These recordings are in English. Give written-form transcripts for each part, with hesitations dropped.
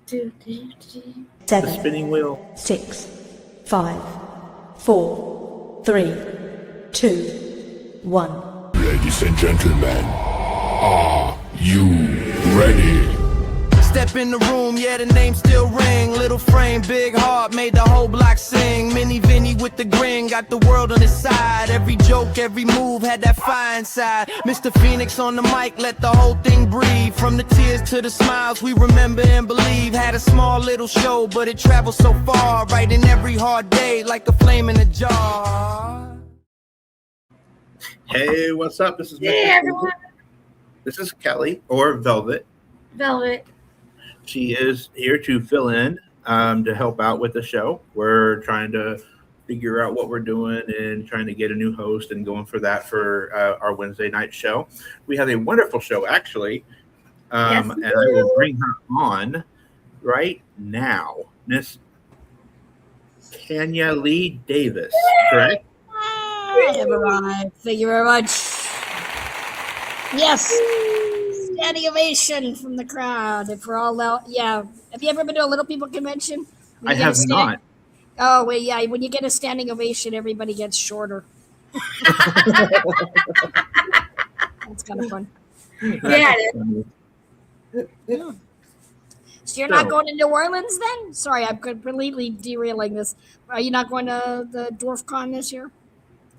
The 7, spinning wheel. 6, 5, 4, 3, 2, 1. Ladies and gentlemen, are you ready? Step in the room, yeah, the name still ring. Little frame, big heart, made the whole block sing. Mini Vinny with the grin, got the world on his side. Every joke, every move had that fire inside. Mr. Phoenix on the mic, let the whole thing breathe. From the tears to the smiles, we remember and believe. Had a small little show, but it traveled so far. Right in every hard day, like a flame in a jar. Hey, what's up? This is Hey, everyone. This is Kelly, or Velvet. Velvet. She is here to fill in to help out with the show. We're trying to figure out what we're doing and trying to get a new host and going for that for our Wednesday night show. We have a wonderful show, actually, Yes, and I will bring her on right now. Miss Tanya Lee Davis, correct? Have arrived. Thank you very much. Yes. Standing ovation from the crowd. If we're all out, yeah. Have you ever been to a Little People convention? I have not. Oh, wait, yeah. When you get a standing ovation, everybody gets shorter. That's kind of fun. Yeah, Yeah. So you're not going to New Orleans then? Sorry, I'm completely derailing this. Are you not going to the Dwarf Con this year?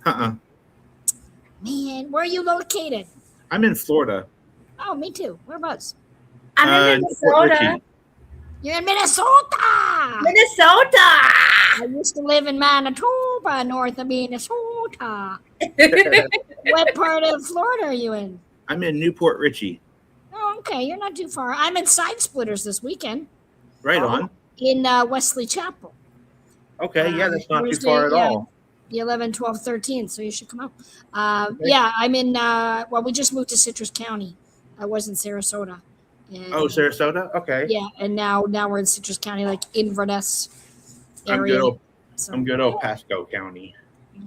Man, where are you located? I'm in Florida. Oh, me too. Whereabouts? I'm in Fort Minnesota. Ritchie. You're in Minnesota. Minnesota. I used to live in Manitoba, north of Minnesota. What part of Florida are you in? I'm in Newport Richie. Oh, okay. You're not too far. I'm at Side Splitters this weekend Right on. in Wesley Chapel. Okay, yeah, that's not Thursday, too far at yeah. all. The 11, 12, 13, so you should come out. Yeah, I'm in, well, we just moved to Citrus County. I was in Sarasota. And, Oh, Sarasota? Okay. yeah, and now we're in Citrus County, like Inverness I'm area. good old Pasco County.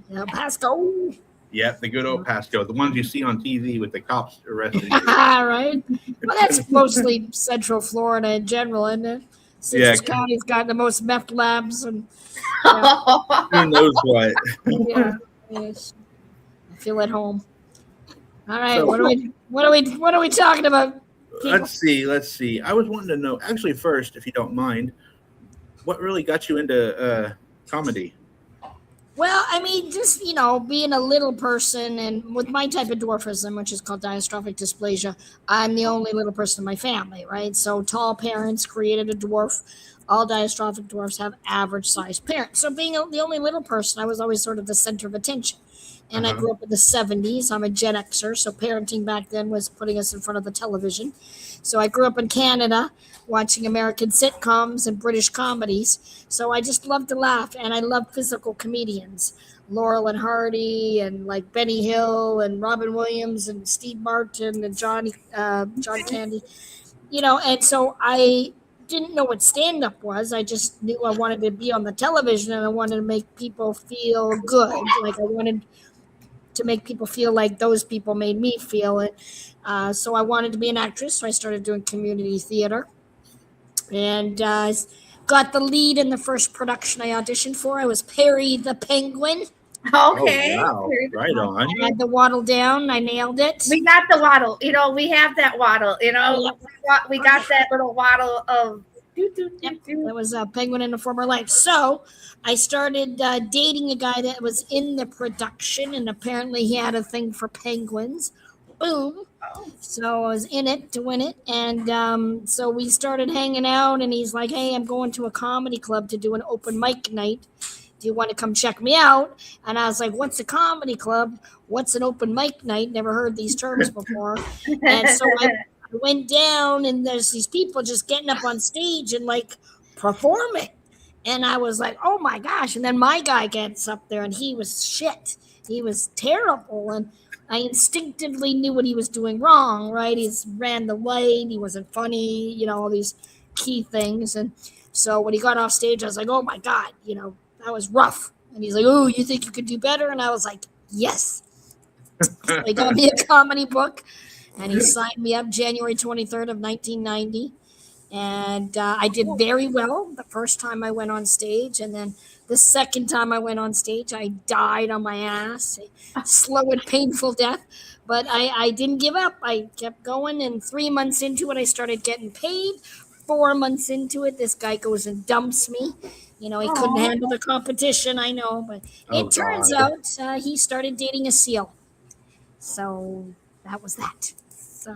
Yeah, Pasco. Yep, the good old Pasco. The ones you see on TV with the cops arresting you. Right? Well, that's mostly Central Florida in general, isn't it? Citrus Yeah. County's got the most meth labs, and Who knows what? yeah, yes. I feel at home. All right, So- what are we talking about? Let's see. I was wanting to know, actually, first, if you don't mind, what really got you into comedy? Well, I mean, just, being a little person and with my type of dwarfism, which is called diastrophic dysplasia, I'm the only little person in my family, right? So tall parents created a dwarf. All diastrophic dwarfs have average sized parents. So being the only little person, I was always sort of the center of attention. And I grew up in the 70s. I'm a Gen Xer, so parenting back then was putting us in front of the television. So I grew up in Canada watching American sitcoms and British comedies. So I just love to laugh, and I love physical comedians. Laurel and Hardy and like Benny Hill and Robin Williams and Steve Martin and John Candy. And so I didn't know what stand-up was. I just knew I wanted to be on the television and I wanted to make people feel good. Like I wanted to make people feel like those people made me feel it. So I wanted to be an actress, so I started doing community theater. And got the lead in the first production I auditioned for. I was Perry the Penguin. Okay. Oh, wow. Right on. I had the waddle down. I nailed it. We got the waddle. We have that waddle. We got that little waddle of Yep, that was a penguin in a former life. So I started dating a guy that was in the production, and apparently he had a thing for penguins. Boom. So I was in it to win it. And so we started hanging out, and he's like, hey, I'm going to a comedy club to do an open mic night. Do you want to come check me out? And I was like, what's a comedy club? What's an open mic night? Never heard these terms before. And so I went down, and there's these people just getting up on stage and like performing. And I was like, oh my gosh. And then my guy gets up there, and he was shit. He was terrible. And I instinctively knew what he was doing wrong, right? He's ran the light. He wasn't funny, all these key things. And so when he got off stage, I was like, oh my God, that was rough. And he's like, oh, you think you could do better? And I was like, yes. So he got me a comedy book, and he signed me up January 23rd of 1990. And I did very well the first time I went on stage, and then the second time I went on stage, I died on my ass, a slow and painful death. But I didn't give up. I kept going, and 3 months into it, I started getting paid. 4 months into it, this guy goes and dumps me. You know, he couldn't handle the competition, I know, but Oh, it turns God. out he started dating a seal. So that was that. So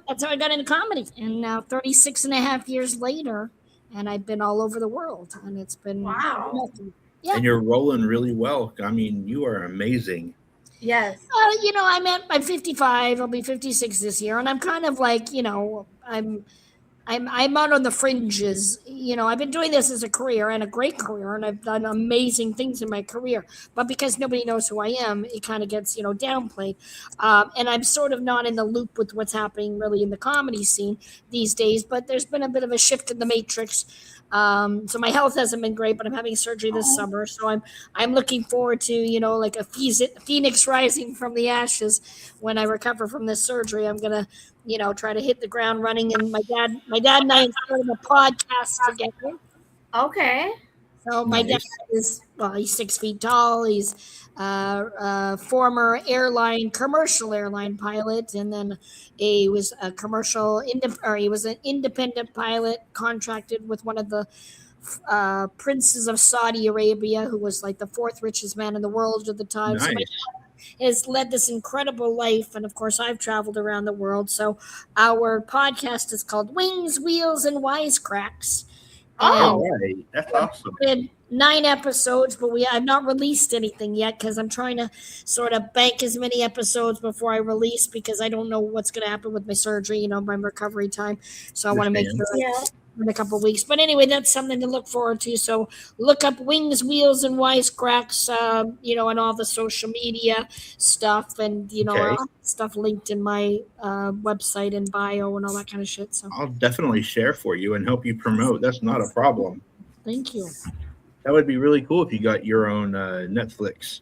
that's how I got into comedy. And now 36 and a half years later, and I've been all over the world, and it's been Wow. nothing. Yeah. And you're rolling really well. I mean, you are amazing. Yes. You know, I'm 55. I'll be 56 this year, and I'm kind of like, you know, I'm out on the fringes. You know, I've been doing this as a career and a great career, and I've done amazing things in my career. But because nobody knows who I am, it kind of gets, you know, downplayed. And I'm sort of not in the loop with what's happening really in the comedy scene these days. But there's been a bit of a shift in the matrix. So my health hasn't been great, but I'm having surgery this summer. So I'm looking forward to, you know, like a phoenix rising from the ashes when I recover from this surgery. I'm gonna, you know, try to hit the ground running. And my dad and I started a podcast together. Okay. So my dad is, well, he's 6 feet tall. He's a former commercial airline pilot, and then he was a he was an independent pilot contracted with one of the princes of Saudi Arabia, who was like the fourth richest man in the world at the time. So my Nice. has led this incredible life. And of course, I've traveled around the world. So our podcast is called Wings, Wheels, and Wisecracks. All And right. That's awesome. we had 9 episodes, but I've not released anything yet because I'm trying to sort of bank as many episodes before I release, because I don't know what's going to happen with my surgery, you know, my recovery time. So I want to make sure Yeah. in a couple of weeks. But anyway, that's something to look forward to. So look up Wings, Wheels, and Wisecracks, you know, and all the social media stuff, and you know, Okay. stuff linked in my website and bio and all that kind of shit. So I'll definitely share for you and help you promote. That's not a problem. thank you. That would be really cool if you got your own Netflix.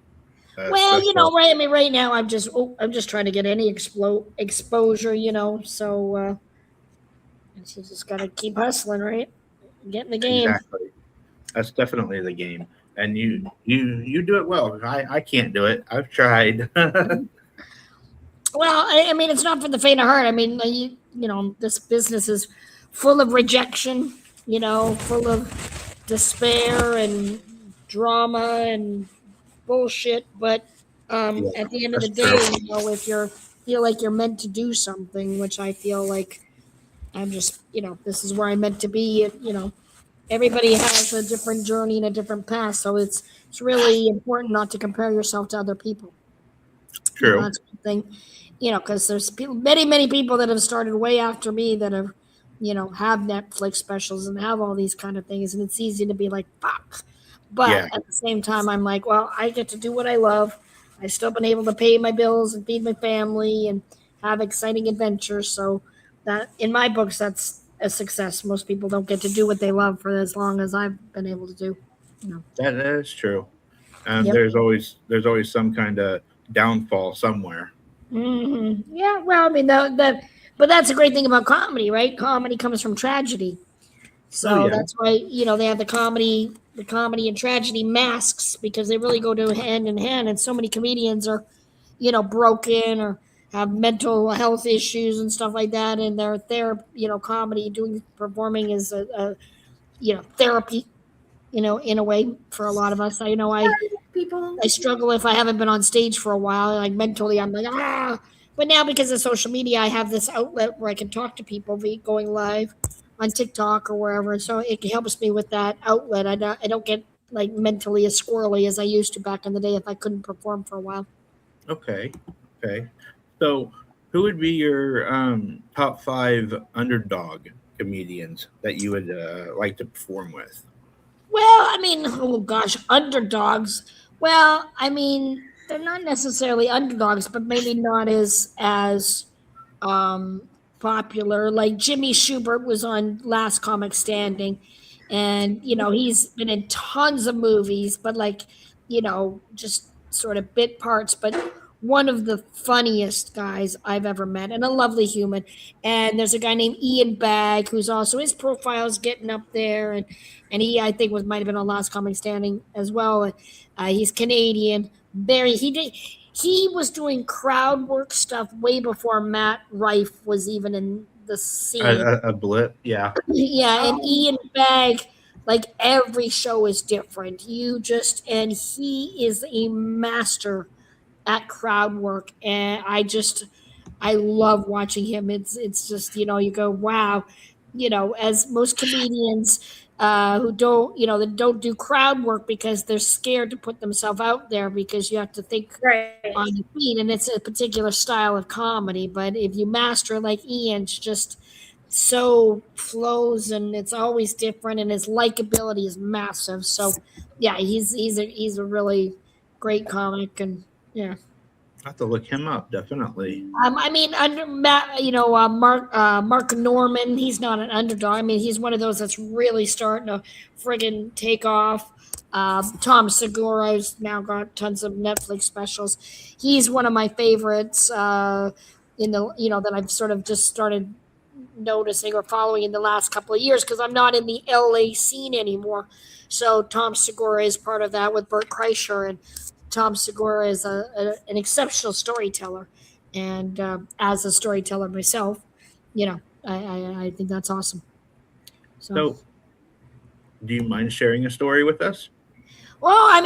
Well, you know, special. right? I mean, right now I'm just trying to get any exposure, you know. So you just got to keep hustling, right? Get in the game. Exactly. That's definitely the game. And you do it well. I can't do it. I've tried. Well, I mean, it's not for the faint of heart. I mean, you know, this business is full of rejection, you know, full of despair and drama and bullshit. But at the end of the day, that's you know, if you feel like you're meant to do something, which I feel like I'm just, you know, this is where I'm meant to be. You know, everybody has a different journey and a different path, so it's really important not to compare yourself to other people. True. That's one thing, you know, because there's many people that have started way after me that have, you know, have Netflix specials and have all these kind of things, and it's easy to be like, fuck. But Yeah. at the same time, I'm like, well, I get to do what I love. I've still been able to pay my bills and feed my family and have exciting adventures. So that, in my books, that's a success. Most people don't get to do what they love for as long as I've been able to do. That is true. Yep. There's always some kind of downfall somewhere. Yeah, well, I mean, but that's a great thing about comedy, right? Comedy comes from tragedy. So Oh, yeah. that's why, you know, they have the comedy and tragedy masks, because they really go to hand in hand. And so many comedians are, you know, broken or have mental health issues and stuff like that. And you know, comedy, performing is a you know, therapy, you know, in a way for a lot of us. I know People. I struggle if I haven't been on stage for a while. Like mentally, I'm like, ah. But now, because of social media, I have this outlet where I can talk to people going live on TikTok or wherever. So it helps me with that outlet. I don't get like mentally as squirrely as I used to back in the day if I couldn't perform for a while. Okay. So, who would be your top 5 underdog comedians that you would like to perform with? Well, I mean, oh gosh, underdogs. Well, I mean, they're not necessarily underdogs, but maybe not as popular. Like Jimmy Schubert was on Last Comic Standing, and you know, he's been in tons of movies, but like, you know, just sort of bit parts. But one of the funniest guys I've ever met and a lovely human. And there's a guy named Ian Bagg who's also, his profile's getting up there, and he, I think, might have been on Last Comic Standing as well. He's Canadian. He was doing crowd work stuff way before Matt Rife was even in the scene. A blip, yeah. Yeah, and Ian Bagg, like every show is different. And he is a master at crowd work, and I love watching him. It's just, you go, wow, as most comedians who that don't do crowd work because they're scared to put themselves out there because you have to think on your feet, and it's a particular style of comedy. But if you master like Ian's, just so flows, and it's always different, and his likability is massive. So yeah, he's a really great comic, and yeah. I have to look him up, definitely. I mean, under Matt, Mark Norman, he's not an underdog. I mean, he's one of those that's really starting to friggin' take off. Tom Segura's now got tons of Netflix specials. He's one of my favorites that I've sort of just started noticing or following in the last couple of years because I'm not in the LA scene anymore. So Tom Segura is part of that with Bert Kreischer, and Tom Segura is an exceptional storyteller, and as a storyteller myself, I think that's awesome. So, do you mind sharing a story with us? Well,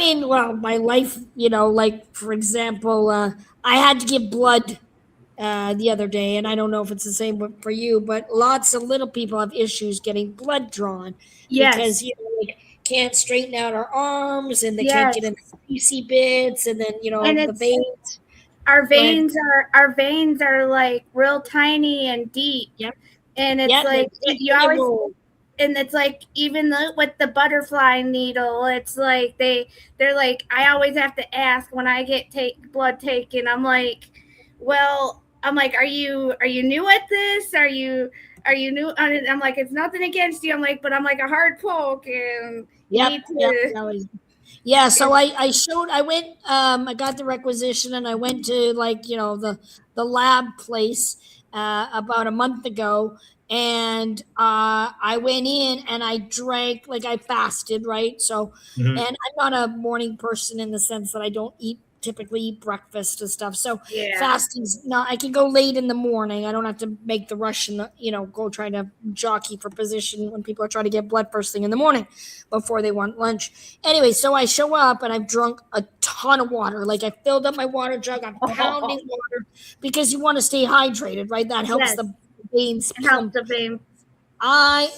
my life, like for example, I had to give blood the other day, and I don't know if it's the same for you, but lots of little people have issues getting blood drawn because can't straighten out our arms, and they can't get in the juicy bits, and then the veins. Our veins are like real tiny and deep. Yep. And it's like you always, and it's like even with the butterfly needle, it's like they're like, I always have to ask when I get blood taken. I'm like, are you new at this? Are you new? I'm like, it's nothing against you. I'm like, but I'm like a hard poke, and so I went, I got the requisition, and I went to the lab place about a month ago, and I went in and I drank, I fasted, right? So, and I'm not a morning person in the sense that I don't typically eat breakfast and stuff. So fasting's not, I can go late in the morning. I don't have to make the rush and go try to jockey for position when people are trying to get blood first thing in the morning before they want lunch. Anyway, so I show up and I've drunk a ton of water. I filled up my water jug. I'm pounding water because you want to stay hydrated, right? That helps the veins. Helps the veins. I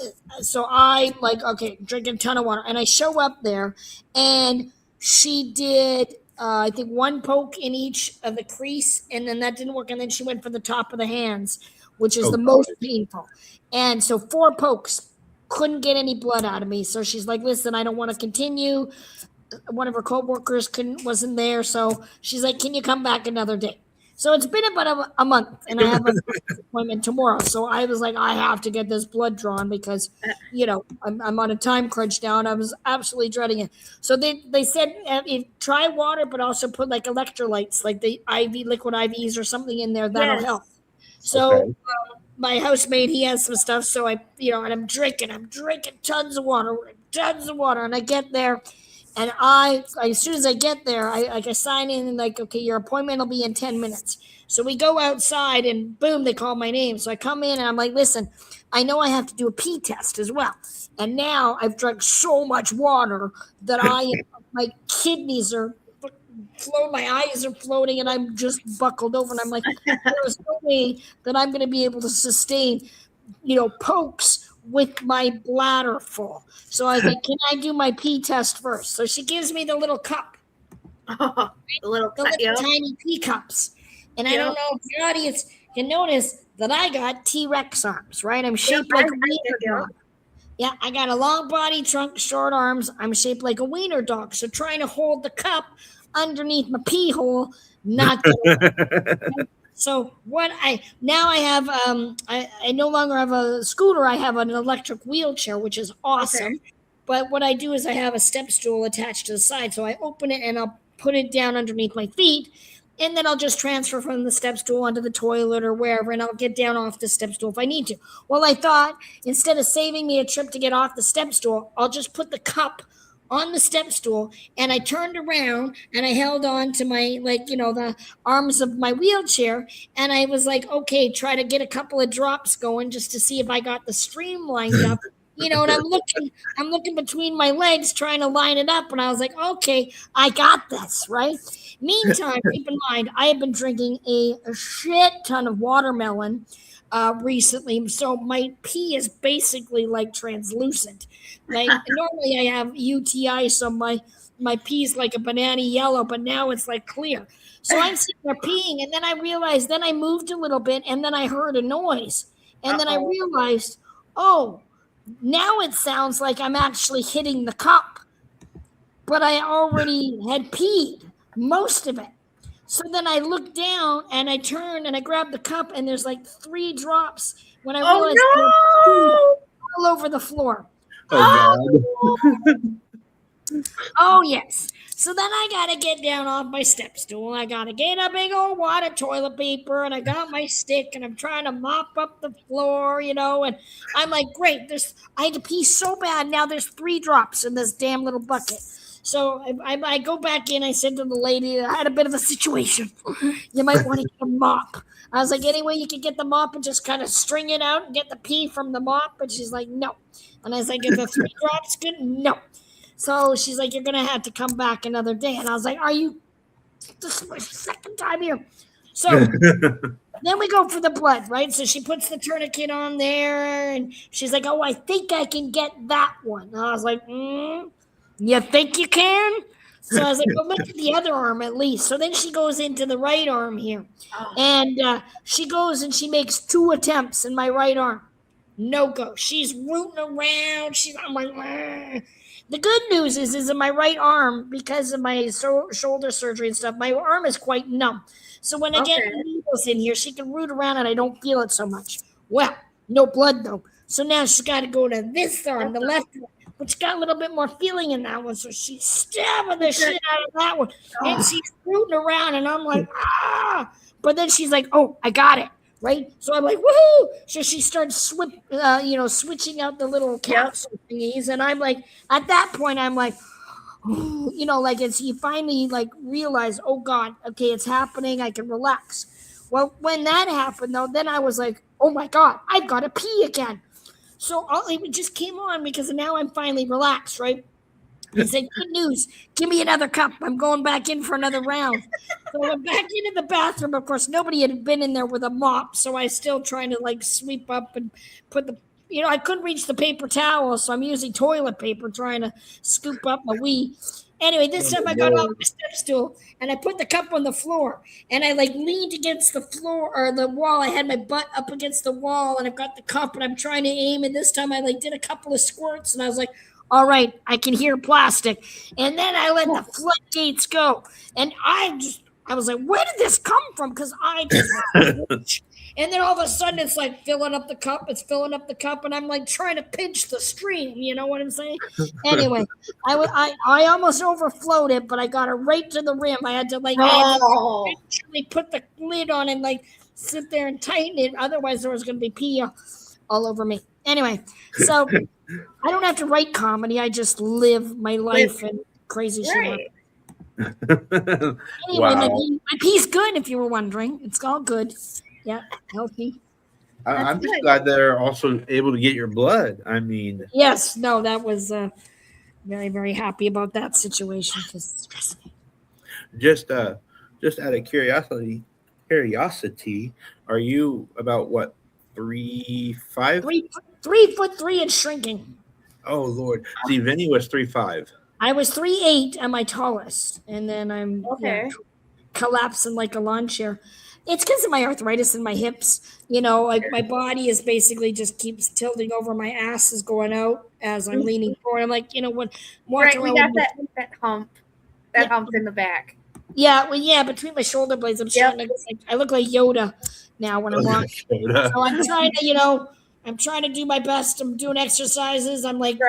drinking a ton of water, and I show up there, and she did I think one poke in each of the crease, and then that didn't work. And then she went for the top of the hands, which is the most painful. And so 4 pokes, couldn't get any blood out of me. So she's like, listen, I don't want to continue. One of her co-workers wasn't there. So she's like, can you come back another day? So it's been about a month, and I have an appointment tomorrow. So I was like, I have to get this blood drawn because, I'm on a time crunch now, and I was absolutely dreading it. So they said, try water, but also put electrolytes, like the liquid IVs or something in there. That'll help. So my housemate, he has some stuff. So and I'm drinking tons of water. And I get there. And as soon as I get there, I sign in and okay, your appointment will be in 10 minutes. So we go outside and boom, they call my name. So I come in and I'm like, listen, I know I have to do a pee test as well. And now I've drunk so much water that my kidneys are floating, my eyes are floating, and I'm just buckled over. And I'm like, there's no way that I'm going to be able to sustain, pokes with my bladder full. So I think, can I do my pee test first? So she gives me the little cup, the little tiny pee cups. And I don't know if the audience can notice that I got T-Rex arms, right? I'm shaped like a wiener dog. Yeah, I got a long body, trunk, short arms. I'm shaped like a wiener dog. So trying to hold the cup underneath my pee hole, not good. So I have I no longer have a scooter. I have an electric wheelchair, which is awesome. Okay. But what I do is I have a step stool attached to the side. So I open it and I'll put it down underneath my feet. and then I'll just transfer from the step stool onto the toilet or wherever, and I'll get down off the step stool if I need to. Well, I thought instead of saving me a trip to get off the step stool, I'll just put the cup on the step stool, and I turned around and I held on to my, the arms of my wheelchair, and I was like, okay, try to get a couple of drops going just to see if I got the stream lined up. And I'm looking between my legs trying to line it up, and I was like, okay, I got this, right? Meantime, keep in mind, I have been drinking a shit ton of watermelon recently, so my pee is basically like translucent. Like normally I have UTI, so my pee is like a banana yellow, but now it's like clear. So I'm sitting there peeing, and then I realized, then I moved a little bit, and then I heard a noise, and then I realized, oh, now it sounds like I'm actually hitting the cup, but I already had peed most of it. So then I looked down and I turned and I grabbed the cup, and there's like 3 drops when I realized all over the floor. Oh, God. Oh, yes. So then I got to get down off my step stool. I got to get a big old wad of toilet paper, and I got my stick, and I'm trying to mop up the floor, and I'm like, great. I had to pee so bad. Now there's 3 drops in this damn little bucket. So I go back in. I said to the lady, I had a bit of a situation. You might want to get a mop. I was like, anyway, you can get the mop and just kind of string it out and get the pee from the mop. But she's like, no. And I was like, is the 3 drops good? No. So she's like, you're going to have to come back another day. And I was like, this is my second time here. So then we go for the blood, right? So she puts the tourniquet on there, and she's like, oh, I think I can get that one. And I was like, you think you can? So I was like, well, look at the other arm at least. So then she goes into the right arm here. And she goes and she makes 2 attempts in my right arm. No go. She's rooting around. I'm like, Argh. The good news is in my right arm, because of my shoulder surgery and stuff, my arm is quite numb. So when I get needles in here, she can root around and I don't feel it so much. Well, no blood though. So now she's got to go to this arm, the left one, which got a little bit more feeling in that one. So she's stabbing the shit out of that one. And she's rooting around, and I'm like, ah. But then she's like, oh, I got it. Right? So I'm like, woohoo! So she starts switching out the little capsule thingies. And I'm like, at that point, I'm like, it's you finally like realize, oh God, okay, it's happening. I can relax. Well, when that happened though, then I was like, oh my God, I've got to pee again. So it just came on because now I'm finally relaxed, right? I said, good news, give me another cup. I'm going back in for another round. So I went back into the bathroom. Of course, nobody had been in there with a mop, so I was still trying to like sweep up and put I couldn't reach the paper towel, so I'm using toilet paper trying to scoop up my wee. Anyway, this time I got off my step stool and I put the cup on the floor, and I like leaned against the floor or the wall. I had my butt up against the wall, and I've got the cup, and I'm trying to aim. And this time I like did a couple of squirts, and I was like, all right, I can hear plastic. And then I let the floodgates go. And I was like, where did this come from? Because I just, and then all of a sudden it's like filling up the cup. It's filling up the cup. And I'm like trying to pinch the stream. You know what I'm saying? Anyway, I almost overflowed it, but I got it right to the rim. I had to actually put the lid on and like sit there and tighten it. Otherwise there was going to be pee all over me. Anyway, so I don't have to write comedy. I just live my life and crazy shit. Anyway, my pee's good, if you were wondering. It's all good. Yeah, healthy. I'm just glad they're also able to get your blood. I mean, yes, no, that was very, very happy about that situation because it's stressful. Just out of curiosity, are you about what, 3'5"? 3'3" and shrinking. Oh Lord! See, Vinny was 3'5". I was 3'8" at my tallest, and then I'm collapsing like a lawn chair. It's because of my arthritis in my hips. Like my body is basically just keeps tilting over. My ass is going out as I'm leaning forward. I'm like, when right, we got that hump in the back. Yeah, between my shoulder blades, I'm starting to I look like Yoda now when I'm walking. So I'm trying to, I'm trying to do my best. I'm doing exercises. I'm like,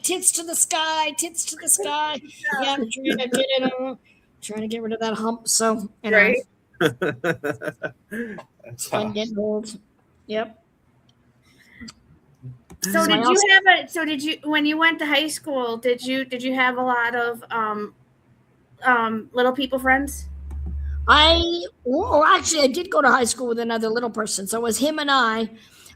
tits to the sky. Yeah, I'm trying to get it. trying to get rid of that hump. So, you know, Right. it's fun getting old. Yep. So did you when you went to high school, did you have a lot of little people friends? Actually, I did go to high school with another little person. So it was him and I.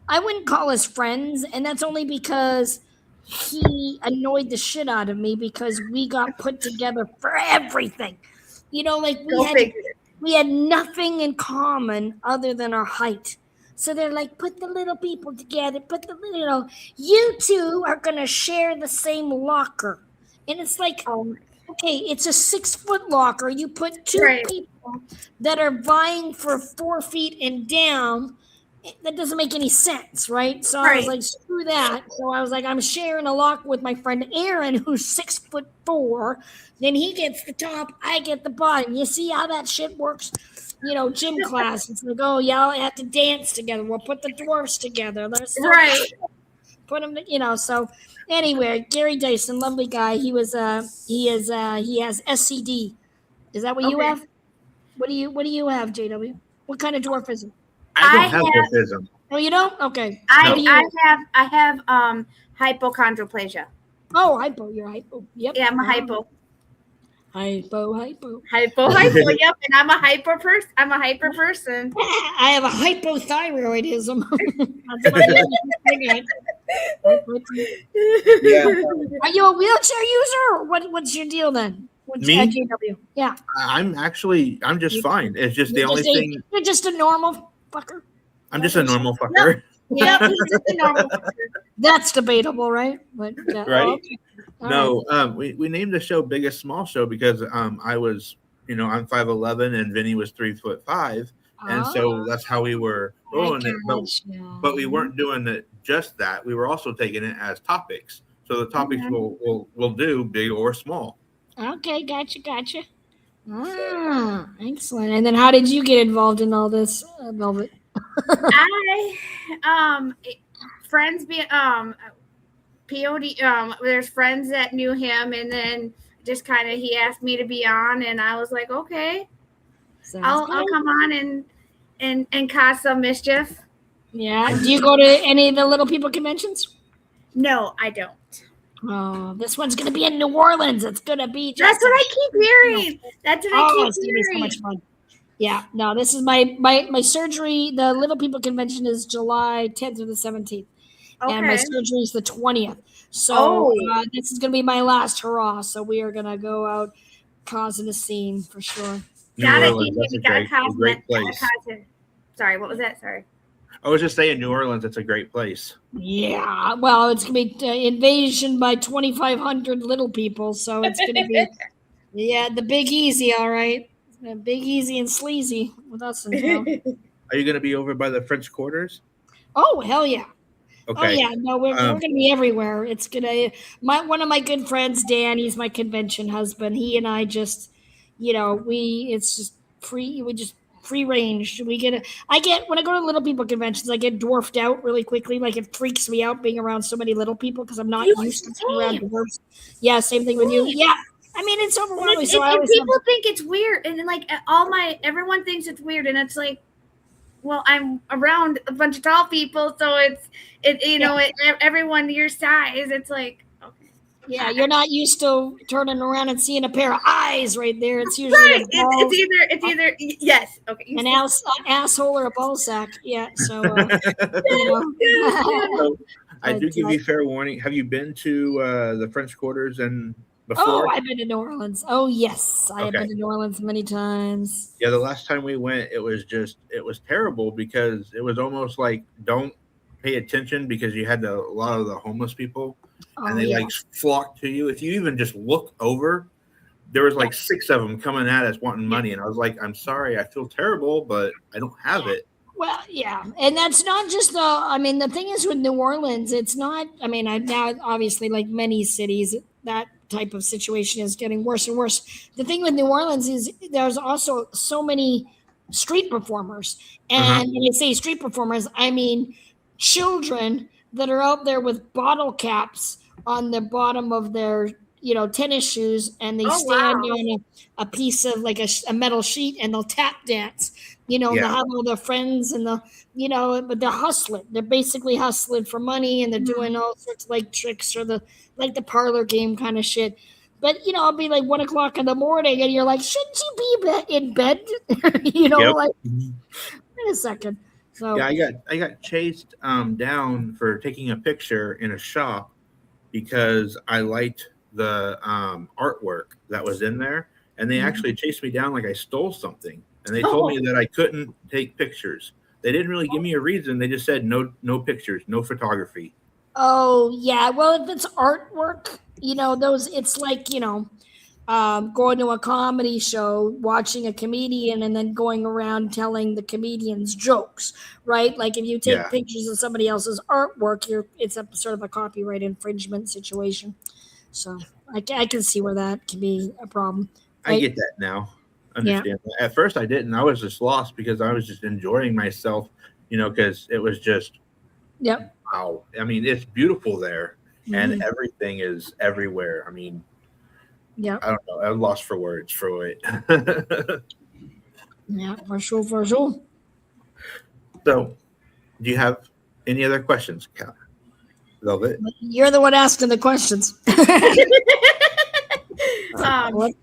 I wouldn't call us friends, and that's only because he annoyed the shit out of me because we got put together for everything. You know, like we had nothing in common other than our height. So they're like, put the little people together, you two are gonna share the same locker. And it's like, okay, it's a 6-foot locker. You put two Right. people that are vying for 4 feet and down. That doesn't make any sense, right? So I was like, screw that. So I was like, I'm sharing a locker with my friend Aaron, who's 6'4". Then he gets the top, I get the bottom. You see how that shit works? You know, gym class. It's like, oh, y'all have to dance together. We'll put the dwarfs together. Right. Put them, you know. So anyway, Gary Dyson, lovely guy. He has SCD. Is that what you Okay. have? What do you have, JW? What kind of dwarfism? I don't I have have- dwarfism. Oh, you don't? Okay. I have hypochondroplasia. Oh, hypo. You're hypo. Yep. Yeah, I'm a hypo. Hypo. Hypo. Yep, and I'm a hyper person. I have a hypothyroidism. That's my other thing. Yeah. Are you a wheelchair user? Or what's your deal then? What's Me? GW? Yeah. I'm just fine. It's just the You're only just a- thing. You're just a normal fucker. I'm just a normal fucker. Yep, he's just a normal person. That's debatable, right? But, Right? okay. All No, we named the show Biggest Small Show because I was, I'm 5'11" and Vinny was 3'5", and so that's how we were rolling it. But we weren't doing it just that. We were also taking it as topics. So the topics will do big or small. Okay, gotcha. Excellent. And then how did you get involved in all this, Velvet? Friends be POD there's friends that knew him, and then just kind of he asked me to be on, and I was like, okay, I'll come on and cause some mischief. Yeah. Do you go to any of the little people conventions? No, I don't. Oh, this one's gonna be in New Orleans. It's gonna be. That's what I keep hearing. That's what I It's keep gonna be so hearing. much fun. Yeah. No, this is my surgery. The Little People Convention is July 10th through the 17th, and my Okay. surgery is the 20th. So Oh. this is gonna be my last hurrah. So we are gonna go out causing a scene for sure. New Got it. Orleans, that's You a gotta great gotta place. cause it. Sorry, what was that? Sorry. I was just saying, New Orleans, it's a great place. Yeah. Well, it's gonna be invasion by 2,500 little people. So it's gonna be the Big Easy. All right. Big Easy and Sleazy with us in town. Are you going to be over by the French Quarters? Oh, hell yeah. Okay. Oh yeah, no, we're gonna be everywhere. It's gonna one of my good friends, Dan, he's my convention husband. He and I just, it's just free range. When I go to little people conventions, I get dwarfed out really quickly. Like it freaks me out being around so many little people because I'm not used to being around dwarfs. Yeah, same thing with you. Yeah. I mean, it's overwhelming. So And people think it's weird, and then like everyone thinks it's weird, and it's like, well, I'm around a bunch of tall people, so everyone your size. It's like, okay, yeah, you're not used to turning around and seeing a pair of eyes right there. It's usually right. It's either yes, okay, an asshole or a ball sack. Yeah, so. I do give you fair warning. Have you been to the French Quarters and before? Oh, I've been to New Orleans. Oh, yes. I have Okay. been to New Orleans many times. Yeah, the last time we went, it was terrible because it was almost like don't pay attention because you had a lot of the homeless people and they like flocked to you. If you even just look over, there was like 6 of them coming at us wanting money. And I was like, I'm sorry, I feel terrible, but I don't have it. Well, yeah. And that's not just the thing is with New Orleans, it's not, now obviously like many cities, that type of situation is getting worse and worse. The thing with New Orleans is there's also so many street performers. And when you say street performers, I mean children that are out there with bottle caps on the bottom of their tennis shoes, and they Oh, stand wow. on a piece of like a metal sheet, and they'll tap dance. They'll Yeah. have all their friends, and but they're hustling. They're basically hustling for money, and they're doing all sorts of like tricks or the parlor game kind of shit. But I'll be like 1 o'clock in the morning, and you're like, shouldn't you be in bed? Yep. Like, wait a second. So Yeah, I got chased down for taking a picture in a shop because I liked the artwork that was in there, and they actually chased me down like I stole something, and they told me that I couldn't take pictures. They didn't really give me a reason. They just said no pictures, no photography. Oh yeah, well if it's artwork, those it's like going to a comedy show, watching a comedian, and then going around telling the comedian's jokes, right? Like if you take Yeah. pictures of somebody else's artwork, it's a sort of a copyright infringement situation. So I can see where that can be a problem. I get that now. Understand that. At first I didn't. I was just lost because I was just enjoying myself, because it was just Yep. wow. I mean, it's beautiful there, and Mhm. everything is everywhere. I mean, Yep. I don't know. I'm lost for words for it. Yeah, for sure, for sure. So, do you have any other questions, Cal? Velvet? You're the one asking the questions. What?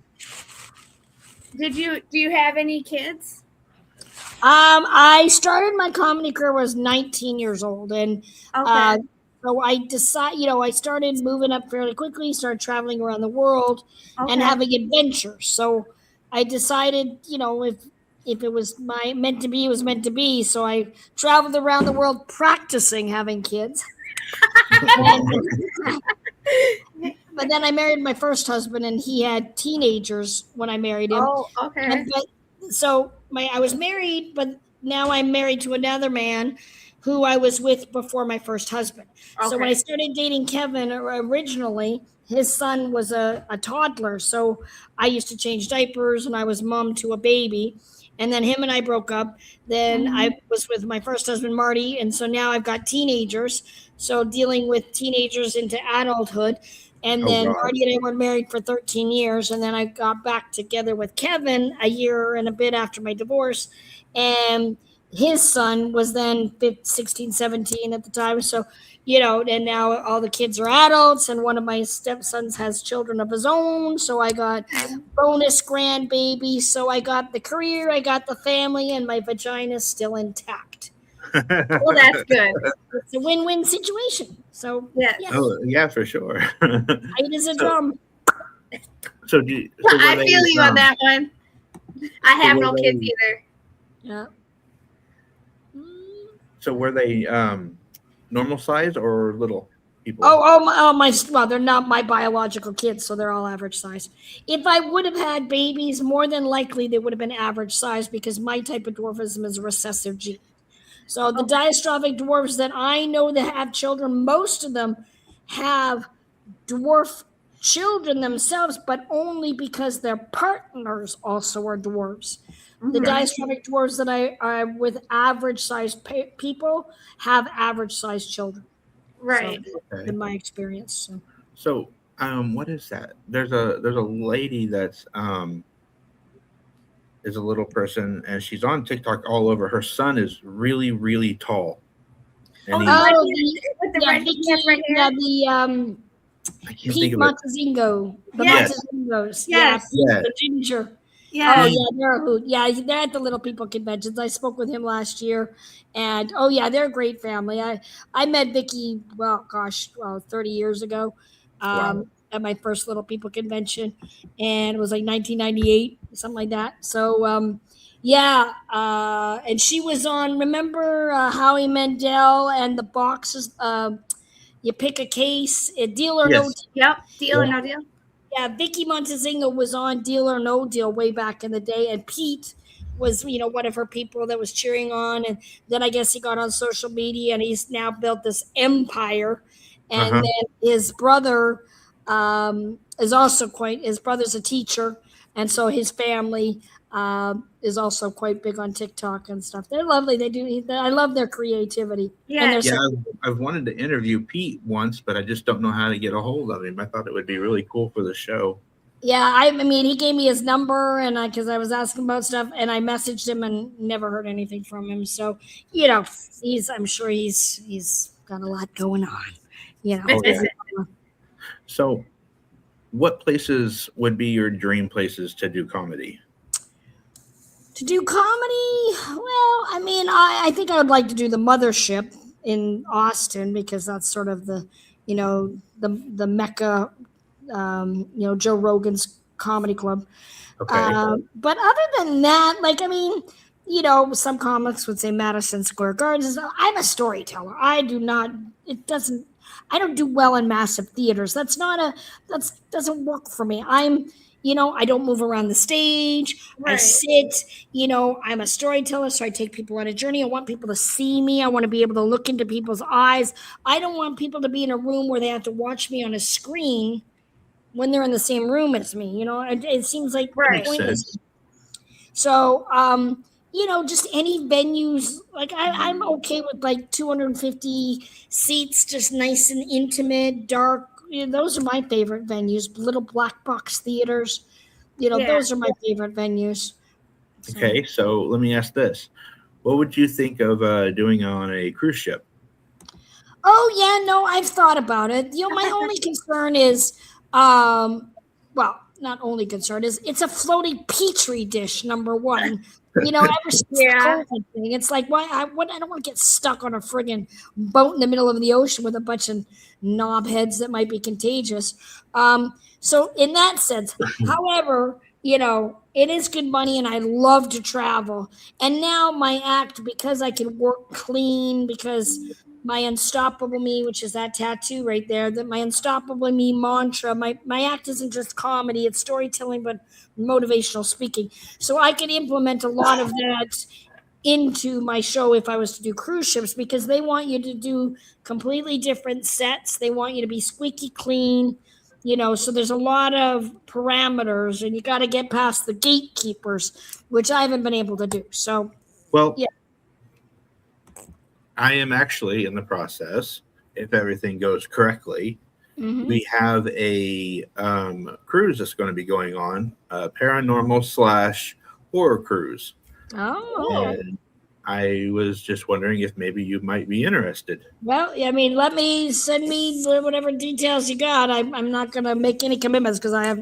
Do you have any kids? I started my comedy career when I was 19 years old, and Okay. so I decided, I started moving up fairly quickly, started traveling around the world and Okay. having adventures. So I decided, if it was meant to be, it was meant to be. So I traveled around the world practicing having kids. But then I married my first husband, and he had teenagers when I married him. Oh, okay. So I was married, but now I'm married to another man who I was with before my first husband. So when I started dating Kevin originally, his son was a toddler. So I used to change diapers, and I was mom to a baby. And then him and I broke up. Then I was with my first husband, Marty. And so now I've got teenagers. So dealing with teenagers into adulthood. And then God. Marty and I were married for 13 years. And then I got back together with Kevin a year and a bit after my divorce. And his son was then 16, 17 at the time. So, and now all the kids are adults, and one of my stepsons has children of his own. So I got bonus grandbabies. So I got the career, I got the family, and my vagina's still intact. Well, that's good. It's a win-win situation. So Yes. yeah, Oh, yeah, for sure. it is a drum. So, I feel you on that one. I have were no they- kids either. Yeah. So were they normal size or little people? Well, they're not my biological kids, so they're all average size. If I would have had babies, more than likely they would have been average size, because my type of dwarfism is a recessive gene. So the diastrophic dwarfs that I know that have children, most of them have dwarf children themselves, but only because their partners also are dwarves. The diastrophic dwarves that I with average sized people have average sized children. Right. Okay. In my experience. So, what is that? There's a lady that's is a little person, and she's on TikTok all over. Her son is really, really tall. And Oh, he, with the red Vicky, hair right here? the I can't think Pete of it. Montezingo. The Yes. Montezingos. Yes. Yeah, Yeah. the ginger. Yeah. Oh yeah, they're a hoot. Yeah, they're at the Little People conventions. I spoke with him last year, and they're a great family. I met Vicky 30 years ago, Wow. at my first Little People convention, and it was like 1998, something like that. So and she was on. Remember Howie Mandel and the boxes? You pick a case, a deal or no Yes. deal. Yep. Deal or no deal? Yeah, Vicky Montezingo was on Deal or No Deal way back in the day, and Pete was, one of her people that was cheering on. And then I guess he got on social media, and he's now built this empire. And Uh-huh. then his brother is also his brother's a teacher, and so his family is also quite big on TikTok and stuff. They're lovely. I love their creativity. Yeah. And Yeah, I've wanted to interview Pete once, but I just don't know how to get a hold of him. I thought it would be really cool for the show. yeah, I mean, he gave me his number, and because I was asking about stuff, and I messaged him and never heard anything from him. So, I'm sure he's got a lot going on. Okay. So, what places would be your dream places to do comedy? To do comedy, well, I mean, I think I would like to do the Mothership in Austin because that's sort of the mecca. Joe Rogan's comedy club. Okay. But other than that, some comics would say Madison Square Gardens. I'm a storyteller. I don't do well in massive theaters. That doesn't work for me. I don't move around the stage. I Right. sit, I'm a storyteller. So I take people on a journey. I want people to see me. I want to be able to look into people's eyes. I don't want people to be in a room where they have to watch me on a screen when they're in the same room as me. It seems like Right. pointless. So, just any venues, like I'm okay with like 250 seats, just nice and intimate, dark. Those are my favorite venues. Little black box theaters. Yeah. Those are my favorite venues. So- Okay, so let me ask this. What would you think of doing on a cruise ship? Oh yeah, no, I've thought about it. My only concern is, not only concern is it's a floating petri dish. Number one, ever since Yeah. the COVID thing, it's like I don't want to get stuck on a friggin' boat in the middle of the ocean with a bunch of knobheads that might be contagious. So in that sense, however, it is good money and I love to travel. And now my act, because I can work clean, because my unstoppable me, which is that tattoo right there, that my unstoppable me mantra, my act isn't just comedy, it's storytelling, but motivational speaking. So I can implement a lot of that into my show if I was to do cruise ships, because they want you to do completely different sets. They want you to be squeaky clean, so there's a lot of parameters and you got to get past the gatekeepers, which I haven't been able to do. So, Well, yeah. I am actually in the process, if everything goes correctly. Mhm. We have a cruise that's going to be going on, a paranormal / horror cruise. Oh, And I was just wondering if maybe you might be interested. well, I mean, send me whatever details you got. I'm not gonna make any commitments because I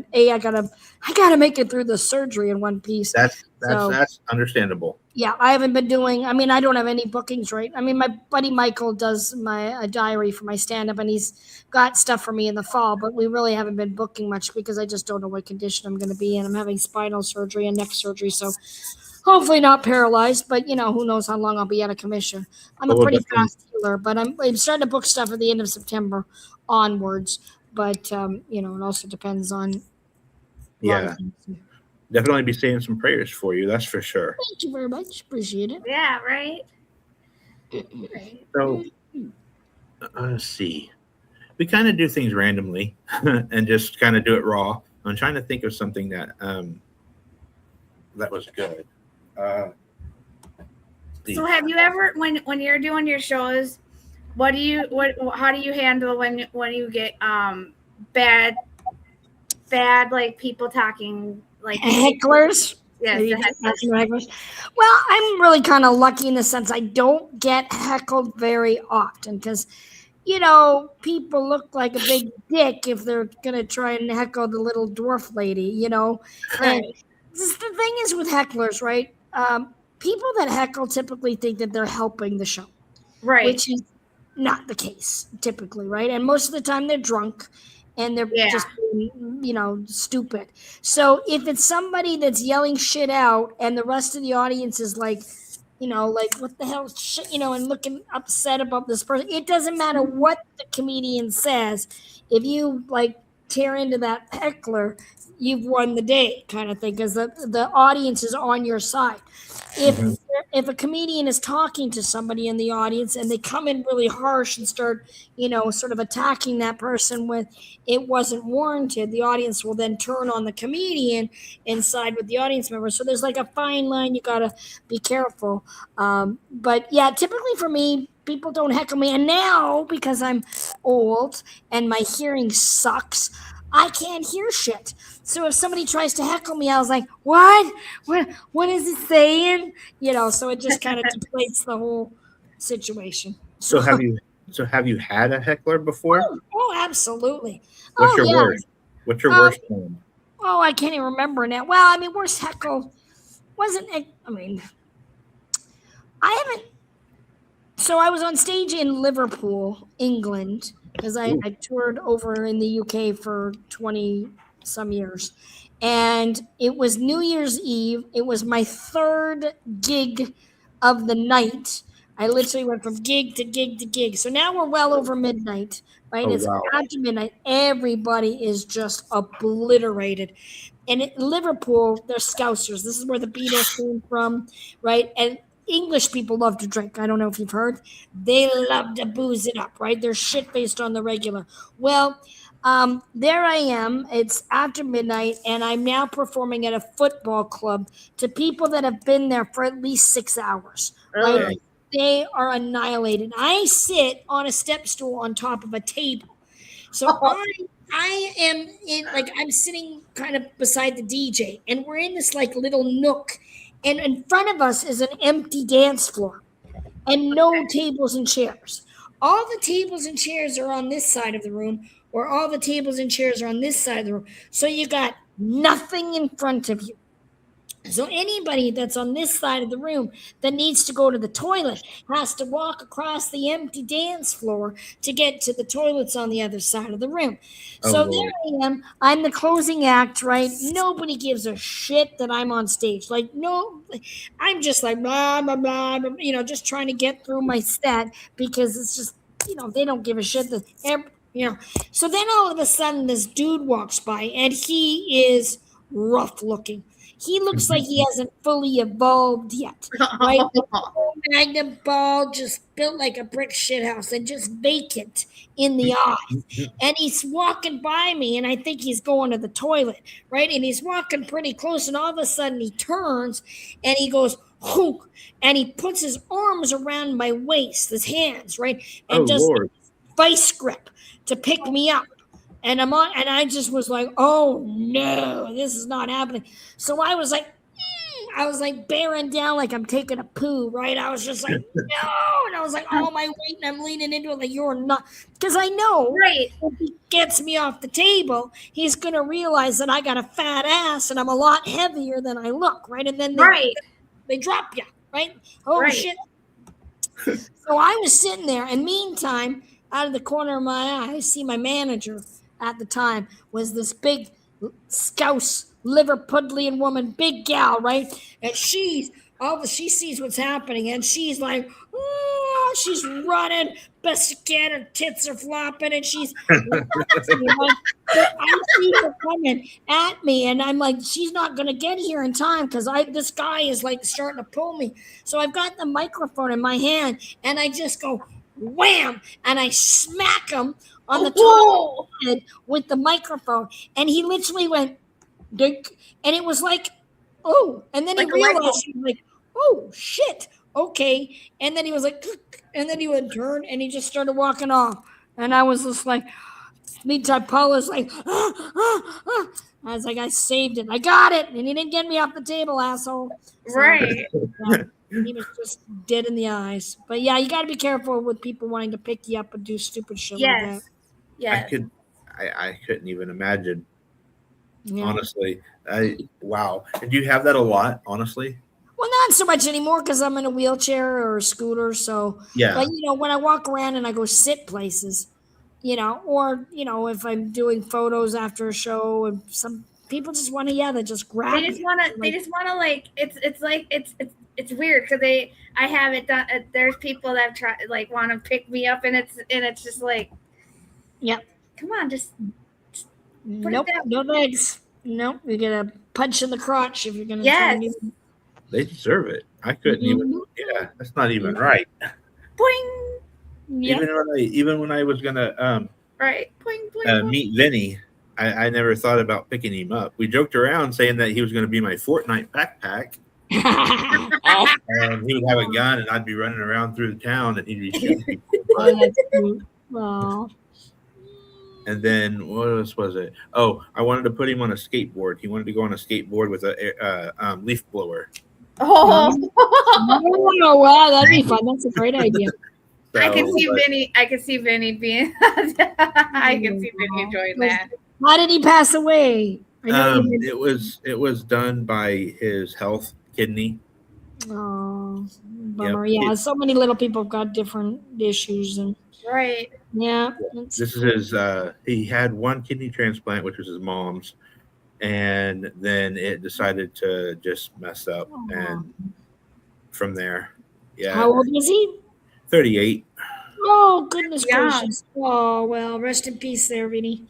gotta make it through the surgery in one piece. That's So- that's understandable. Yeah, I haven't been doing. I mean, I don't have any bookings, right? I mean, my buddy Michael does a diary for my stand-up, and he's got stuff for me in the fall. But we really haven't been booking much because I just don't know what condition I'm going to be in. I'm having spinal surgery and neck surgery, so hopefully not paralyzed. But who knows how long I'll be out of commission. I'm a Well, pretty definitely- fast healer, but I'm starting to book stuff at the end of September onwards. But it also depends on. A lot of Yeah, things. definitely be saying some prayers for you. That's for sure. Thank you very much. Appreciate it. Yeah. Right. So let's see. We kind of do things randomly and just kind of do it raw. I'm trying to think of something that was good. So have you ever, when you're doing your shows, how do you handle when you get bad like people talking like Hecklers. yes, Maybe the heck- asking hecklers. Well, I'm really kind of lucky in the sense I don't get heckled very often because, people look like a big dick if they're gonna try and heckle the little dwarf lady. And Right. the thing is with hecklers, right? People that heckle typically think that they're helping the show, right. which is not the case typically, right? And most of the time they're drunk and they're Yeah. just being, stupid. So if it's somebody that's yelling shit out and the rest of the audience is like, like what the hell shit, and looking upset about this person, it doesn't matter what the comedian says. If you like tear into that heckler, you've won the day kind of thing because the audience is on your side. If if a comedian is talking to somebody in the audience and they come in really harsh and start, sort of attacking that person when it wasn't warranted, the audience will then turn on the comedian and side with the audience member. So there's like a fine line. You got to be careful. But yeah, typically for me, people don't heckle me. And now, because I'm old and my hearing sucks, I can't hear shit. So if somebody tries to heckle me, I was like, what? What is he saying? So it just kind of deflates the whole situation. So have you had a heckler before? Oh, absolutely. What's your worst? What's your worst one? Oh, I can't even remember now. Well, I mean, worst heckle wasn't. I haven't. So I was on stage in Liverpool, England, because I toured over in the UK for 20 some years. And it was New Year's Eve. It was my third gig of the night. I literally went from gig to gig to gig. So now we're well over midnight, right? Oh, It's wow. after midnight. Everybody is just obliterated. And in Liverpool, they're Scousers. This is where the Beatles came from, right? And English people love to drink. I don't know if you've heard. They love to booze it up, right? They're shit-faced on the regular. Well, there I am. It's after midnight, and I'm now performing at a football club to people that have been there for at least 6 hours. Right? Okay. They are annihilated. I sit on a step stool on top of a table. So I am I'm sitting kind of beside the DJ, and we're in this like little nook, and in front of us is an empty dance floor and no tables and chairs. All the tables and chairs are on this side of the room, or all the tables and chairs are on this side of the room. So you got nothing in front of you. So anybody that's on this side of the room that needs to go to the toilet has to walk across the empty dance floor to get to the toilets on the other side of the room. Oh, So Lord. there I am. I'm the closing act, right? Nobody gives a shit that I'm on stage. Like, no, I'm just like, blah, blah, blah, blah, just trying to get through my set because it's just, they don't give a shit. So then all of a sudden this dude walks by and he is rough looking. He looks like he hasn't fully evolved yet, right? Magnet ball, just built like a brick shithouse and just vacant in the eyes. And he's walking by me, and I think he's going to the toilet, right? And he's walking pretty close, and all of a sudden he turns and he goes, hook, and he puts his arms around my waist, his hands, right? And Oh, just Lord. vice grip to pick me up. And I just was like, oh no, this is not happening. So I was like bearing down like I'm taking a poo, right? I was just like, no. And I was like, all my weight, and I'm leaning into it like, you're not. Because I know Right. if he gets me off the table, he's going to realize that I got a fat ass and I'm a lot heavier than I look, right? And then they drop you, right? Oh, Right. shit. So I was sitting there, and meantime, out of the corner of my eye, I see my manager at the time was this big Scouse Liverpudlian woman, big gal, right? And she sees what's happening, and she's like, oh, she's running, biscuit, her tits are flopping, and she's I see her coming at me, and I'm like, she's not gonna get here in time because this guy is like starting to pull me. So I've got the microphone in my hand, and I just go wham, and I smack him on the top of the head with the microphone, and he literally went dink, and it was like, oh, and then Like he a light bulb. realized, he was like, oh shit, okay, and then he was like, and then he would turn, and he just started walking off, and I was just like, meantime, Paul was like, I was like, I saved it, I got it, and he didn't get me off the table, asshole. So, Right. yeah, he was just dead in the eyes. But yeah, you got to be careful with people wanting to pick you up and do stupid shit like Yes. that. Yes. I couldn't even imagine. Yeah. Honestly, wow. And do you have that a lot? Honestly, Well, not so much anymore because I'm in a wheelchair or a scooter. So, yeah. but when I walk around and I go sit places, or if I'm doing photos after a show, and some people just want to, they just grab. They just want to like it's weird because I haven't done. There's people that try like want to pick me up, and it's just like, Yep. come on, just put it Nope, down. no legs. Nope, you get a punch in the crotch if you're gonna. Yes. Try and They deserve it. I couldn't even. Yeah, that's not even right. Boing. Yep. Even when I was gonna Right. Boing, boing, boing. meet Vinny, I never thought about picking him up. We joked around saying that he was going to be my Fortnite backpack, and he would have a gun, and I'd be running around through the town, and he'd be shooting people. Oh, that's cute. Wow. And then what else was it? Oh, I wanted to put him on a skateboard. He wanted to go on a skateboard with a leaf blower. Oh, Oh, wow, that'd be fun. That's a great idea. So, I can see but, Vinny. I can see Vinny being. I can see Vinny enjoying that. How did he pass away? I know he did. it was done by his health kidney. Oh, bummer. Yep. Yeah, so many little people have got different issues, and Right. yeah. This is his. He had one kidney transplant, which was his mom's, and then it decided to just mess up, and from there, yeah. How old is he? 38. Oh, goodness Yeah. gracious. Oh, well, rest in peace there, Vinny.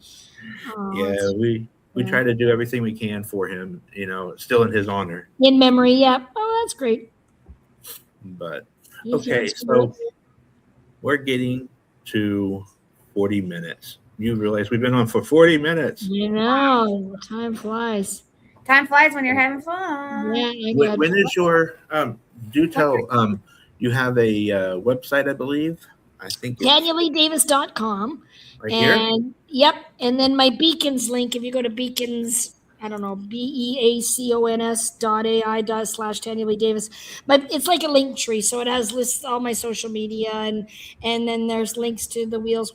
Oh, Yeah, we yeah. try to do everything we can for him. Still in his honor. In memory, yeah. Oh, that's great. But He okay, feels so good. we're getting to 40 minutes. You realize we've been on for 40 minutes. You know, time flies. Time flies when you're having fun. Yeah, I When, got when is your do tell you have a website, I believe. I think it's DanielLeeDavis.com. right here. And yep, and then my Beacons link, if you go to Beacons, I don't know, beacons.ai/Tanya Lee Davis. But it's like a link tree, so it has lists all my social media, and then there's links to the Wings,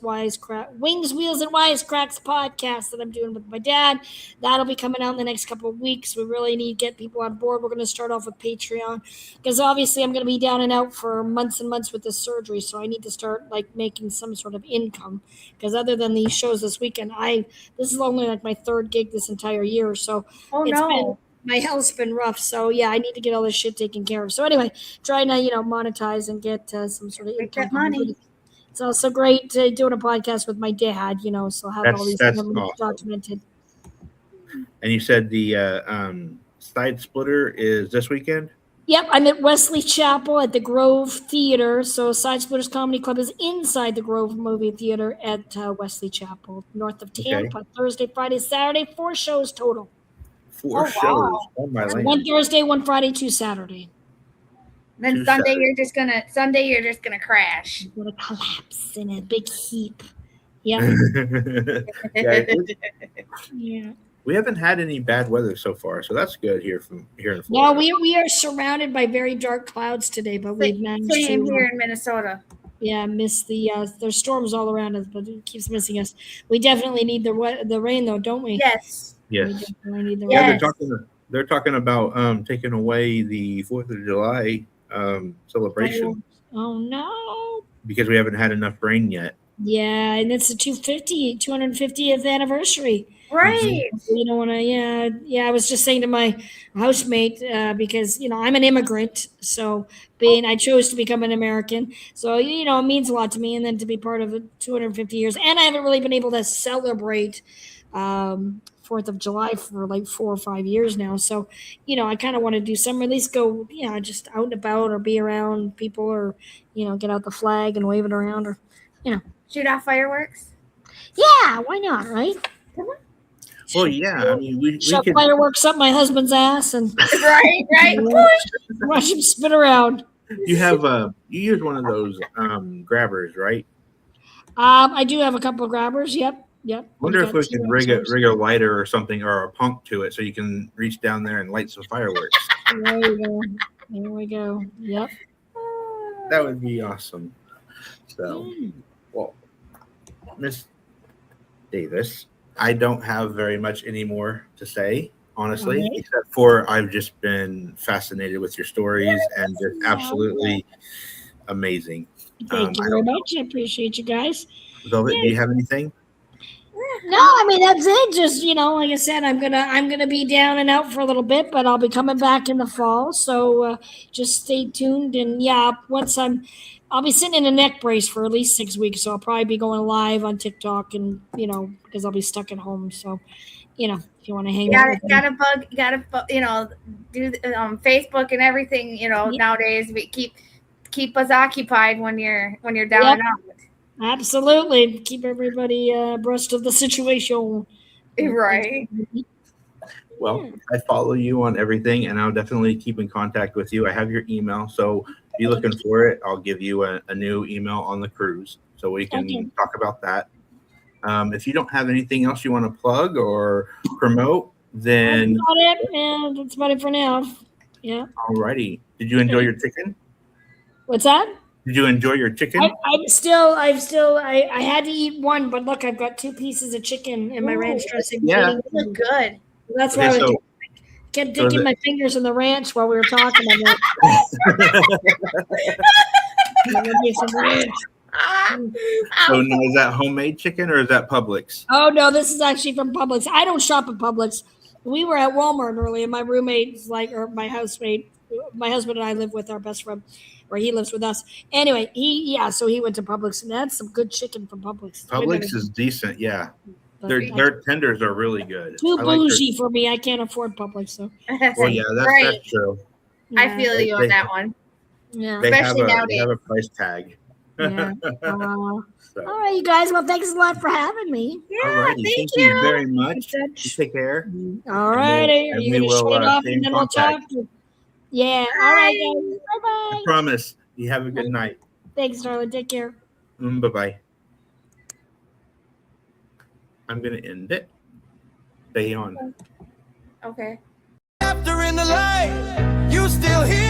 Wheels, and Wisecracks podcast that I'm doing with my dad. That'll be coming out in the next couple of weeks. We really need to get people on board. We're going to start off with Patreon because obviously I'm going to be down and out for months and months with this surgery, so I need to start like making some sort of income. Because other than these shows this weekend, this is only like my third gig this entire year. So Oh it's no. been my health's been rough. So yeah, I need to get all this shit taken care of. So anyway, trying to monetize and get some sort of Make that income. money. It's also great doing a podcast with my dad. So have all these That's memories awesome. documented. And you said the Side Splitter is this weekend? Yep, I'm at Wesley Chapel at the Grove Theater. So Side Splitters Comedy Club is inside the Grove Movie Theater at Wesley Chapel, north of Tampa. Thursday, Friday, Saturday, 4 shows total. 4 Oh, shows. wow. Oh my land. 1 Thursday, 1 Friday, 2 Saturday. Then Too Sunday sad. you're just gonna crash. I'm gonna collapse in a big heap. Yeah, Yeah, yeah. we haven't had any bad weather so far, so that's good here in No, Florida. we are surrounded by very dark clouds today, but we've managed Same to here in Minnesota. miss the there's storms all around us, but it keeps missing us. We definitely need the rain though, don't we? Yes. We Yes. definitely need the Yeah, rain. Yes. they're talking about taking away the 4th of July celebration Oh no. because we haven't had enough rain yet. Yeah, and it's the 250th anniversary. Right. You don't want to, yeah. I was just saying to my housemate because I'm an immigrant, so I chose to become an American, so it means a lot to me, and then to be part of it 250 years, and I haven't really been able to celebrate 4th of July for like 4 or 5 years now. So I kind of want to do some, at least go just out and about or be around people, or get out the flag and wave it around, or Shoot off fireworks. yeah, why not, right? Well, yeah, I mean, we Shove could. fireworks up my husband's ass and Right. watch him spin around. You have you use one of those grabbers, right? I do have a couple of grabbers. Yep. Wonder We've if got we could 2 rig a extras. lighter or something, or a punk to it, so you can reach down there and light some fireworks. There we go. There we go. Yep. That would be awesome. So, well, Miss Davis, I don't have very much anymore to say, honestly, Okay. except for I've just been fascinated with your stories and just absolutely amazing. Thank you I very don't know. much. I appreciate you guys. Velvet, do you have anything? No, I mean that's it. Just like I said, I'm gonna be down and out for a little bit, but I'll be coming back in the fall. So just stay tuned. And yeah, I'll be sitting in a neck brace for at least 6 weeks. So I'll probably be going live on TikTok, and because I'll be stuck at home. So if you want to hang out, with me. Do Facebook and everything. Nowadays we keep us occupied when you're down and out. Absolutely. Keep everybody abreast of the situation. Right. Well, I follow you on everything, and I'll definitely keep in contact with you. I have your email, so be looking for it. I'll give you a new email on the cruise, so we can talk about that. If you don't have anything else you want to plug or promote, then that's about it for now. Yeah. Alrighty. Did you enjoy your chicken? What's that? Did you enjoy your chicken? I had to eat one, but look, I've got 2 pieces of chicken in my ranch dressing. Yeah. They look good. That's why I kept digging my fingers in the ranch while we were talking. I'm gonna get some ranch. So now, is that homemade chicken or is that Publix? Oh no, this is actually from Publix. I don't shop at Publix. We were at Walmart earlier. My roommate's or my housemate, my husband and I live with our best friend, or he lives with us. Anyway, so he went to Publix, and that's some good chicken from Publix. Publix is decent, yeah. Their tenders are really good. Too bougie for me. I can't afford Publix, so. Well, yeah, that's true. Yeah. I feel you on that one. Yeah. They Especially nowadays. they have a price tag. Yeah. So. All right, you guys. Well, thanks a lot for having me. Yeah, Alrighty, thank you very much. You take care. All righty. Are and you we going to will, shut it off stay in and then we'll talk? contact. Yeah. All right, guys. Bye-bye. I promise. You have a good night. Thanks, darling. Take care. Bye-bye. I'm going to end it. Stay on. Okay. After in the light, you still here.